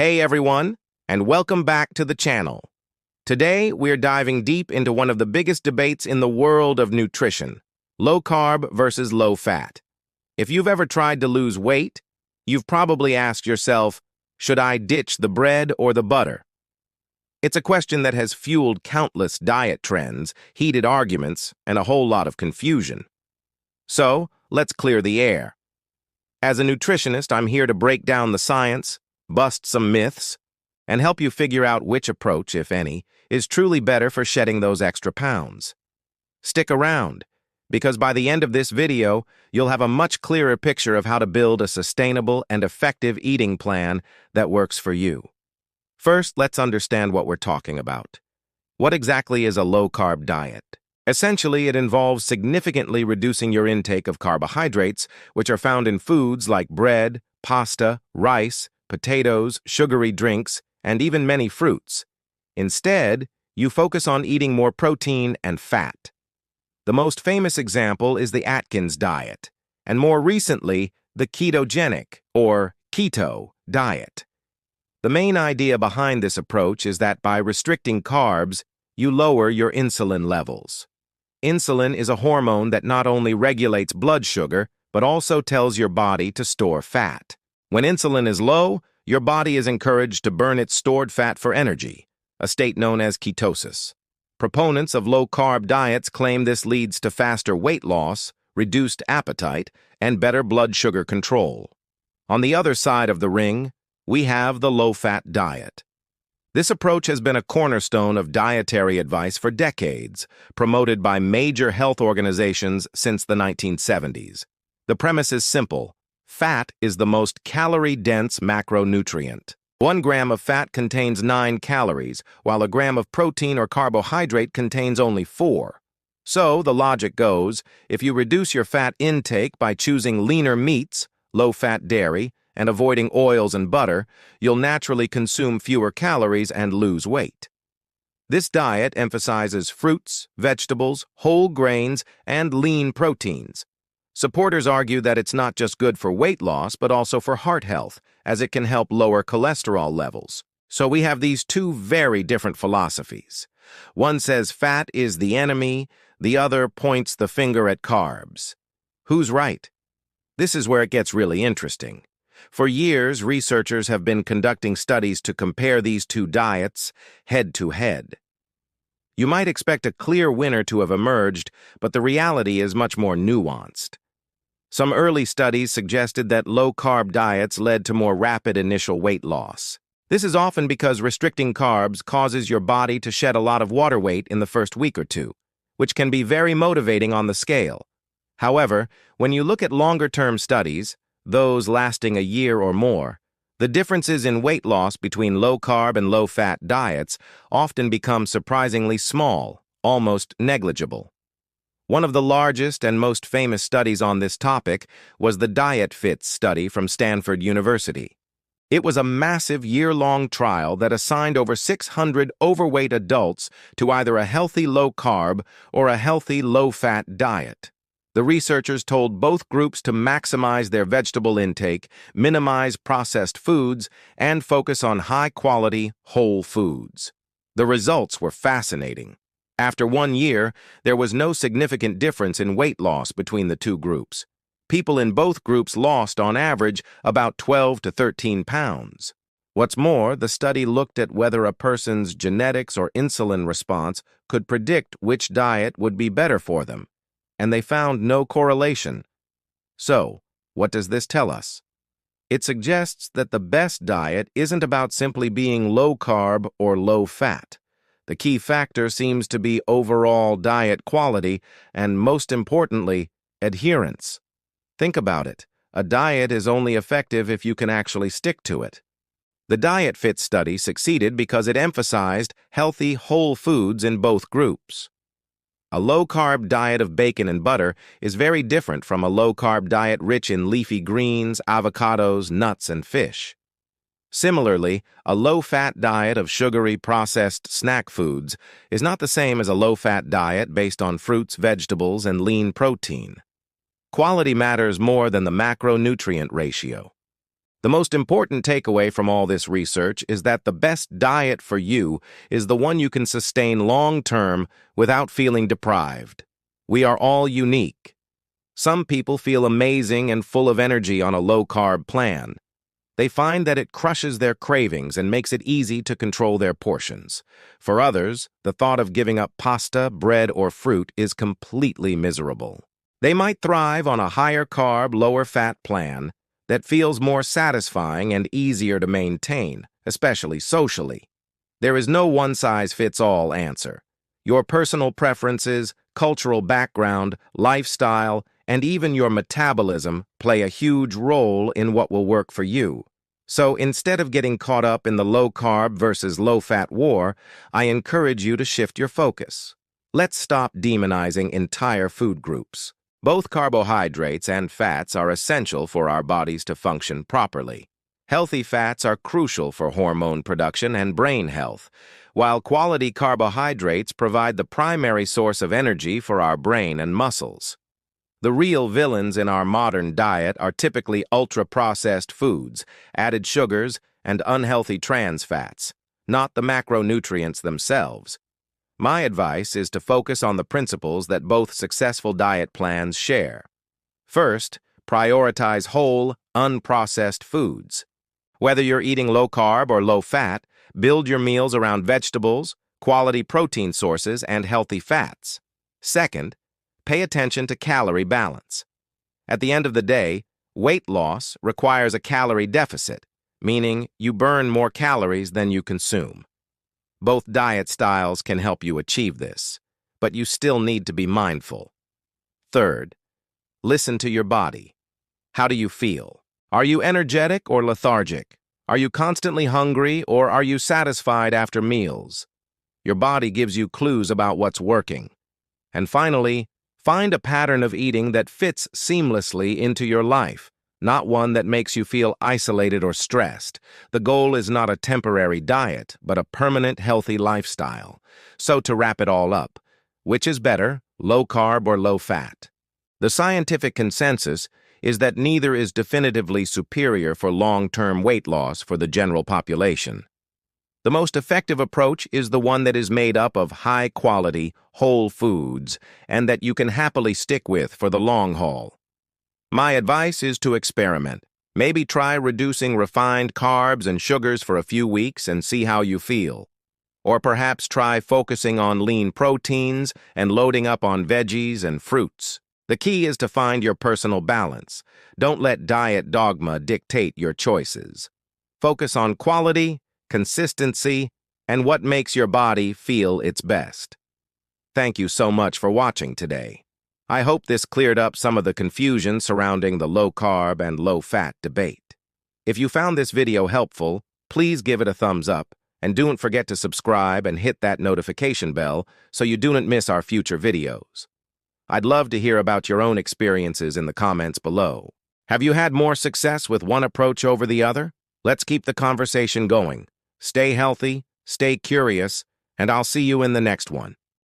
Hey everyone, and welcome back to the channel. Today, we're diving deep into one of the biggest debates in the world of nutrition, low-carb versus low-fat. If you've ever tried to lose weight, you've probably asked yourself, should I ditch the bread or the butter? It's a question that has fueled countless diet trends, heated arguments, and a whole lot of confusion. So, let's clear the air. As a nutritionist, I'm here to break down the science, bust some myths, and help you figure out which approach, if any, is truly better for shedding those extra pounds. Stick around, because by the end of this video, you'll have a much clearer picture of how to build a sustainable and effective eating plan that works for you. First, let's understand what we're talking about. What exactly is a low-carb diet? Essentially, it involves significantly reducing your intake of carbohydrates, which are found in foods like bread, pasta, rice, potatoes, sugary drinks, and even many fruits. Instead, you focus on eating more protein and fat. The most famous example is the Atkins diet, and more recently, the ketogenic, or keto, diet. The main idea behind this approach is that by restricting carbs, you lower your insulin levels. Insulin is a hormone that not only regulates blood sugar, but also tells your body to store fat. When insulin is low, your body is encouraged to burn its stored fat for energy, a state known as ketosis. Proponents of low-carb diets claim this leads to faster weight loss, reduced appetite, and better blood sugar control. On the other side of the ring, we have the low-fat diet. This approach has been a cornerstone of dietary advice for decades, promoted by major health organizations since the 1970s. The premise is simple. Fat is the most calorie-dense macronutrient. 1 gram of fat contains 9 calories, while a gram of protein or carbohydrate contains only 4. So, the logic goes, if you reduce your fat intake by choosing leaner meats, low-fat dairy, and avoiding oils and butter, you'll naturally consume fewer calories and lose weight. This diet emphasizes fruits, vegetables, whole grains, and lean proteins. Supporters argue that it's not just good for weight loss, but also for heart health, as it can help lower cholesterol levels. So we have these two very different philosophies. One says fat is the enemy, the other points the finger at carbs. Who's right? This is where it gets really interesting. For years, researchers have been conducting studies to compare these two diets head to head. You might expect a clear winner to have emerged, but the reality is much more nuanced. Some early studies suggested that low-carb diets led to more rapid initial weight loss. This is often because restricting carbs causes your body to shed a lot of water weight in the first week or two, which can be very motivating on the scale. However, when you look at longer-term studies, those lasting a year or more, the differences in weight loss between low-carb and low-fat diets often become surprisingly small, almost negligible. One of the largest and most famous studies on this topic was the Diet Fit study from Stanford University. It was a massive year-long trial that assigned over 600 overweight adults to either a healthy low-carb or a healthy low-fat diet. The researchers told both groups to maximize their vegetable intake, minimize processed foods, and focus on high-quality, whole foods. The results were fascinating. After 1 year, there was no significant difference in weight loss between the two groups. People in both groups lost, on average, about 12 to 13 pounds. What's more, the study looked at whether a person's genetics or insulin response could predict which diet would be better for them, and they found no correlation. So, what does this tell us? It suggests that the best diet isn't about simply being low-carb or low-fat. The key factor seems to be overall diet quality and, most importantly, adherence. Think about it. A diet is only effective if you can actually stick to it. The Diet Fit study succeeded because it emphasized healthy, whole foods in both groups. A low-carb diet of bacon and butter is very different from a low-carb diet rich in leafy greens, avocados, nuts, and fish. Similarly, a low-fat diet of sugary processed snack foods is not the same as a low-fat diet based on fruits, vegetables, and lean protein. Quality matters more than the macronutrient ratio. The most important takeaway from all this research is that the best diet for you is the one you can sustain long-term without feeling deprived. We are all unique. Some people feel amazing and full of energy on a low-carb plan. They find that it crushes their cravings and makes it easy to control their portions. For others, the thought of giving up pasta, bread, or fruit is completely miserable. They might thrive on a higher-carb, lower-fat plan that feels more satisfying and easier to maintain, especially socially. There is no one-size-fits-all answer. Your personal preferences, cultural background, lifestyle, and even your metabolism play a huge role in what will work for you. So instead of getting caught up in the low-carb versus low-fat war, I encourage you to shift your focus. Let's stop demonizing entire food groups. Both carbohydrates and fats are essential for our bodies to function properly. Healthy fats are crucial for hormone production and brain health, while quality carbohydrates provide the primary source of energy for our brain and muscles. The real villains in our modern diet are typically ultra-processed foods, added sugars, and unhealthy trans fats, not the macronutrients themselves. My advice is to focus on the principles that both successful diet plans share. First, prioritize whole, unprocessed foods. Whether you're eating low-carb or low-fat, build your meals around vegetables, quality protein sources, and healthy fats. Second, pay attention to calorie balance. At the end of the day, weight loss requires a calorie deficit, meaning you burn more calories than you consume. Both diet styles can help you achieve this, but you still need to be mindful. Third, listen to your body. How do you feel? Are you energetic or lethargic? Are you constantly hungry or are you satisfied after meals? Your body gives you clues about what's working. And finally, find a pattern of eating that fits seamlessly into your life, not one that makes you feel isolated or stressed. The goal is not a temporary diet, but a permanent healthy lifestyle. So to wrap it all up, which is better, low-carb or low-fat? The scientific consensus is that neither is definitively superior for long-term weight loss for the general population. The most effective approach is the one that is made up of high-quality, whole foods and that you can happily stick with for the long haul. My advice is to experiment. Maybe try reducing refined carbs and sugars for a few weeks and see how you feel. Or perhaps try focusing on lean proteins and loading up on veggies and fruits. The key is to find your personal balance. Don't let diet dogma dictate your choices. Focus on quality, consistency, and what makes your body feel its best. Thank you so much for watching today. I hope this cleared up some of the confusion surrounding the low-carb and low-fat debate. If you found this video helpful, please give it a thumbs up, and don't forget to subscribe and hit that notification bell so you don't miss our future videos. I'd love to hear about your own experiences in the comments below. Have you had more success with one approach over the other? Let's keep the conversation going. Stay healthy, stay curious, and I'll see you in the next one.